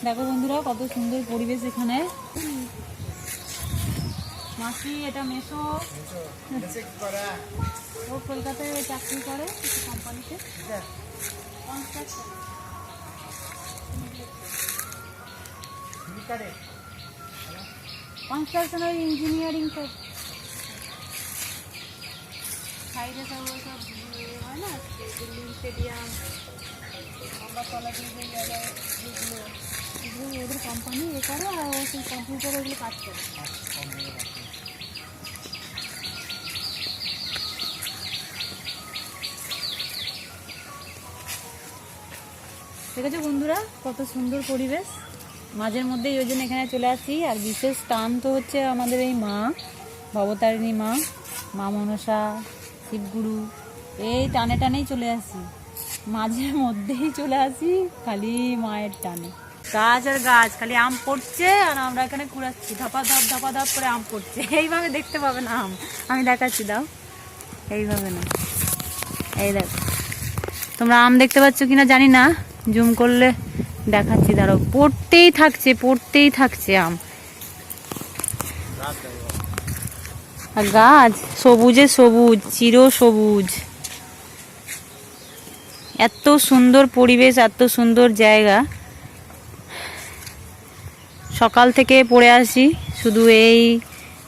দেখো বন্ধুরা কত সুন্দর পরিবেশ এখানে। মাসি এটা মেসো, ও কলকাতায় চাকরি করে কোম্পানিতে, কনস্ট্রাকশনাল ইঞ্জিনিয়ারিং। সব সাইডে সব সব হয় না, বিল্ডিং, স্টেডিয়াম, আমরা তলা দিয়ে গেলে যেগুলো এগুলো ওদের কোম্পানি এ করে, আর ও সেই কম্পিউটারে এগুলো কাজ করে। ঠিক আছে বন্ধুরা, কত সুন্দর পরিবেশ মাঝের মধ্যেই, ওই জন্য এখানে চলে আসি। আর বিশেষ টান তো হচ্ছে আমাদের এই মা ভবতারিণী মা, মা মনসা, শিবগুরু, এই টানে টানেই চলে আসি, মাঝের মধ্যেই চলে আসি খালি মায়ের টানে। গাছ আর গাছ, খালি আম পড়ছে আর আমরা এখানে কুড়াচ্ছি, ধাপা ধাপ করে আম পড়ছে। এইভাবে দেখতে পাবে না আম, আমি দেখাচ্ছি, দাও, এইভাবে না, এই দেখো তোমরা আম দেখতে পাচ্ছ কিনা জানি না, জুম করলে দেখাচ্ছি, দাঁড়াও, পড়তেই থাকছে আম। আর গাছ সবুজে সবুজ, চির সবুজ, এত সুন্দর পরিবেশ, এত সুন্দর জায়গা। সকাল থেকে পড়ে আসি শুধু এই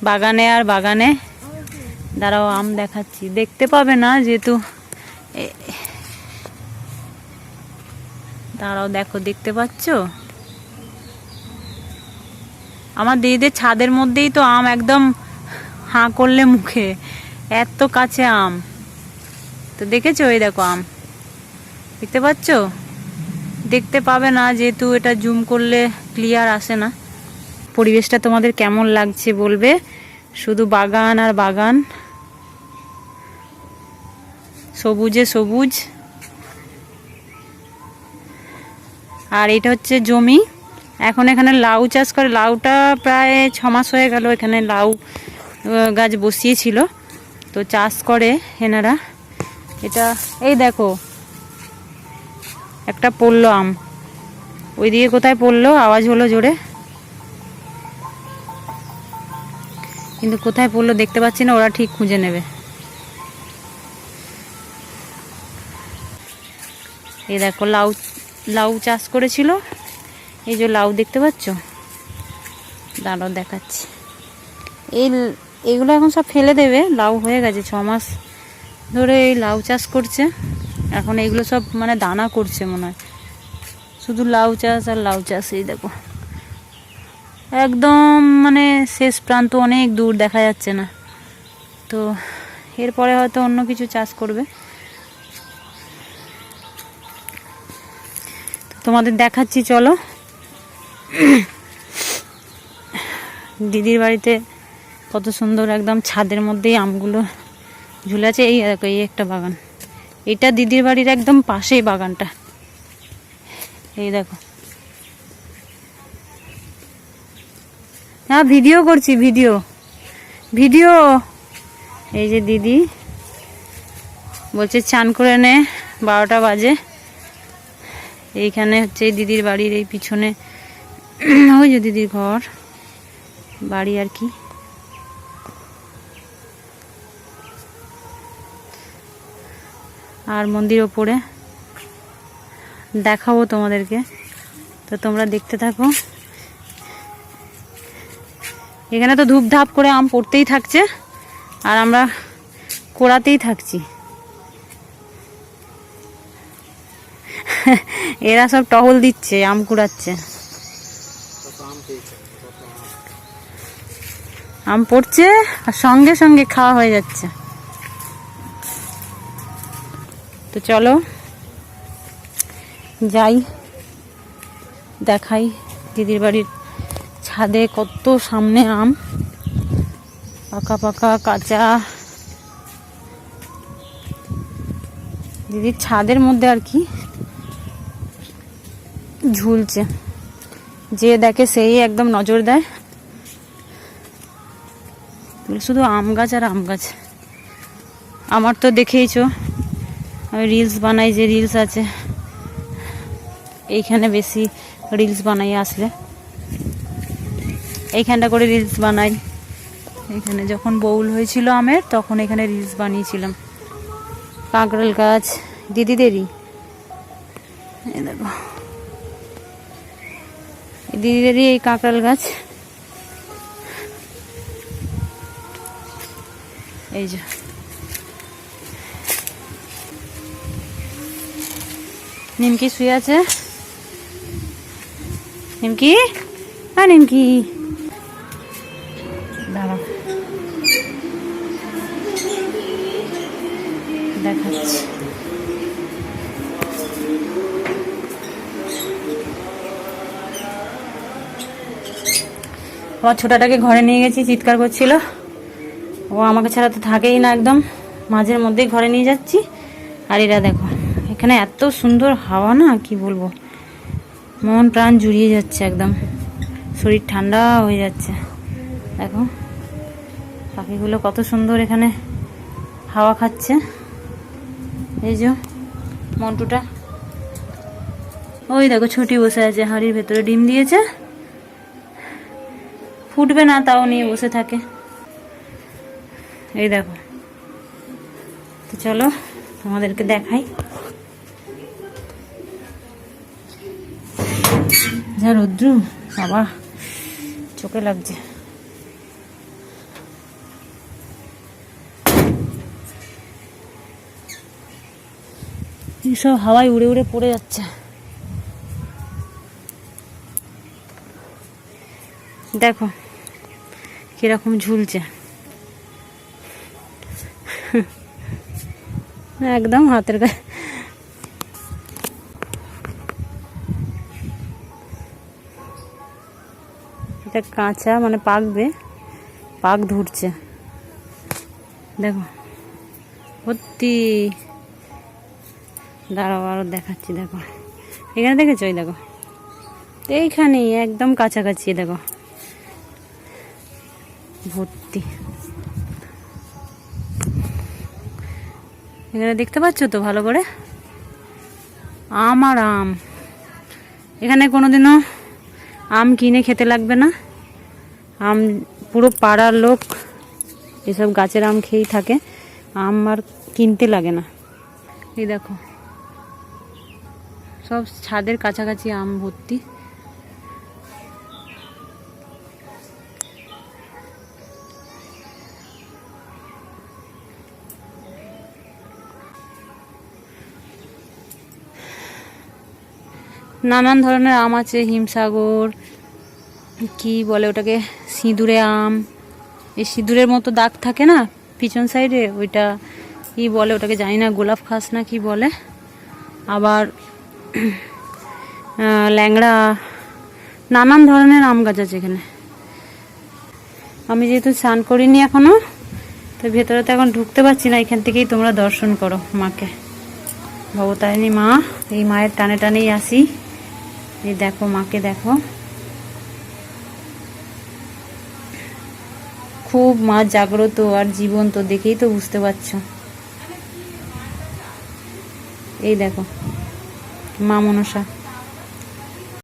বাগানে আর বাগানে। দাঁড়াও আম দেখাচ্ছি, দেখতে পাবে না যেহেতু, দাঁড়াও দেখো, দেখতে পাচ্ছ আমার দিদিদের ছাদের মধ্যেই তো আম, একদম হাঁ করলে মুখে, এত কাছে আম। তো দেখেছো, এই দেখো আম দেখতে পাচ্ছ, দেখতে পাবে না যেহেতু এটা জুম করলে ক্লিয়ার আসে না। পরিবেশটা তোমাদের কেমন লাগছে বলবে, শুধু বাগান আর বাগান, সবুজে সবুজ। আর এটা হচ্ছে জমি, এখন এখানে লাউ চাষ করে, লাউটা প্রায় 6 মাস হয়ে গেল, এখানে লাউ গাছ বসিয়েছিল, তো চাষ করে এনারা। এটা এই দেখো একটা পড়লো আম, ওইদিকে কোথায় পড়লো, আওয়াজ হলো জোরে, কিন্তু কোথায় পড়লো দেখতে পাচ্ছি না, ওরা ঠিক খুঁজে নেবে। এই দেখো লাউ চাষ করেছিল, এই যে লাউ দেখতে পাচ্ছ, দাঁড়াও দেখাচ্ছি। এইগুলো এখন সব ফেলে দেবে, লাউ হয়ে গেছে, 6 মাস ধরে এই লাউ চাষ করছে। এখন এইগুলো সব মানে দানা করছে মনে হয়, শুধু লাউ চাষ আর লাউ চাষ। এই দেখো একদম মানে শেষ প্রান্ত, অনেক দূর দেখা যাচ্ছে না, তো এরপরে হয়তো অন্য কিছু চাষ করবে। তোমাদের দেখাচ্ছি, চলো। দিদির বাড়িতে কত সুন্দর, একদম ছাদের মধ্যেই আমগুলো ঝুলে আছে। এই দেখো, এই একটা বাগান, এটা দিদির বাড়ির একদম পাশেই বাগানটা, এই দেখো। না ভিডিও করছি, ভিডিও। এই যে দিদি বলছে চান করে নে, 12টা বাজে। এইখানে হচ্ছে দিদির বাড়ির এই পিছনে, ওই যে দিদির ঘর বাড়ি আর কি। আর মন্দির ওপরে দেখাবো তোমাদেরকে, তো তোমরা দেখতে থাকো। এখানে তো ধূপধাপ করে আম পড়তেই থাকছে আর আমরা কোড়াতেই থাকছি। এরা সব টহল দিচ্ছে, আম কুড়াচ্ছে। আম পড়ছে আর সঙ্গে সঙ্গে খাওয়া হয়ে যাচ্ছে। তো চলো যাই, দেখাই দিদির বাড়ির ছাদে কত সামনে আম, পাকা পাকা কাঁচা। দিদির ছাদের মধ্যে আর কি ঝুলছে, যে দেখে সেই একদম নজর দেয়। শুধু আম গাছ আর আম গাছ। আমার তো দেখেইছো, আমি রিলস বানাই, যে রিলস আছে এইখানে বেশি রিলস বানাই, আসলে এইখানটা করে রিলস বানাই। এখানে যখন বউল হয়েছিল আমের, তখন এখানে রিলস বানিয়েছিলাম। কাঁকড়াল গাছ দিদিদেরই, এই দেখো দিদিদেরই এই কাঁকড়াল গাছ। এই যে নিমকি শুয়ে আছে। নিমকি, হ্যাঁ নিমকি দাঁড়া দেখাচ্ছি। আমার ছোটাটাকে ঘরে নিয়ে গেছি, চিৎকার করছিল। ও আমাকে ছাড়া তো থাকেই না, একদম মাঝের মধ্যেই ঘরে নিয়ে যাচ্ছি। আর এরা দেখো, এখানে এত সুন্দর হাওয়া না, কি বলবো, মন প্রাণ জুড়িয়ে যাচ্ছে, একদম শরীর ঠান্ডা হয়ে যাচ্ছে। দেখো পাখিগুলো কত সুন্দর এখানে হাওয়া খাচ্ছে। এই যে মন্টুটা, ওই দেখো ছুটি বসে আছে, হাঁড়ির ভেতরে ডিম দিয়েছে, ফুটবে না তাও নিয়ে বসে থাকে। এই দেখো, তো চলো তোমাদেরকে দেখাই। যা রৌদ্র বাবা, চোখে লাগছে। এইসব হাওয়ায় উড়ে উড়ে পড়ে যাচ্ছে। দেখো কিরকম ঝুলছে, একদম হাতের গায়ে। এটা কাঁচা, মানে পাকবে, পাক ধরছে। দেখো ভর্তি, দাঁড়াও আরো দেখাচ্ছি। দেখো এখানে দেখেছো, ওই দেখো এইখানেই একদম কাছাকাছি, দেখো ভর্তি। এখানে দেখতে পাচ্ছ তো ভালো করে, আম আর আম। এখানে কোনোদিনও আম কিনে খেতে লাগবে না, আম পুরো পাড়ার লোক এসব গাছের আম খেয়েই থাকে, আম আর কিনতে লাগে না। এই দেখো সব ছাদের কাছাকাছি আম ভর্তি। নানান ধরনের আম আছে, হিমসাগর, কি বলে ওটাকে, সিঁদুরে আম, এই সিঁদুরের মতো দাগ থাকে না পিছন সাইডে, ওইটা কি বলে ওটাকে জানি না, গোলাপ খাস না কি বলে। আবার ল্যাংড়া, নানান ধরনের আম গাছ আছে এখানে। আমি যেহেতু স্নান করিনি এখনো, তো ভেতরে তো এখন ঢুকতে পারছি না, এখান থেকেই তোমরা দর্শন করো মাকে, ভবতারিণী মা। এই মায়ের টানে টানেই আসি। এই দেখো মাকে দেখো, খুব মা জাগ্রত আর জীবন্ত, দেখেই তো বুঝতে পারছো। এই দেখো মা মনসা।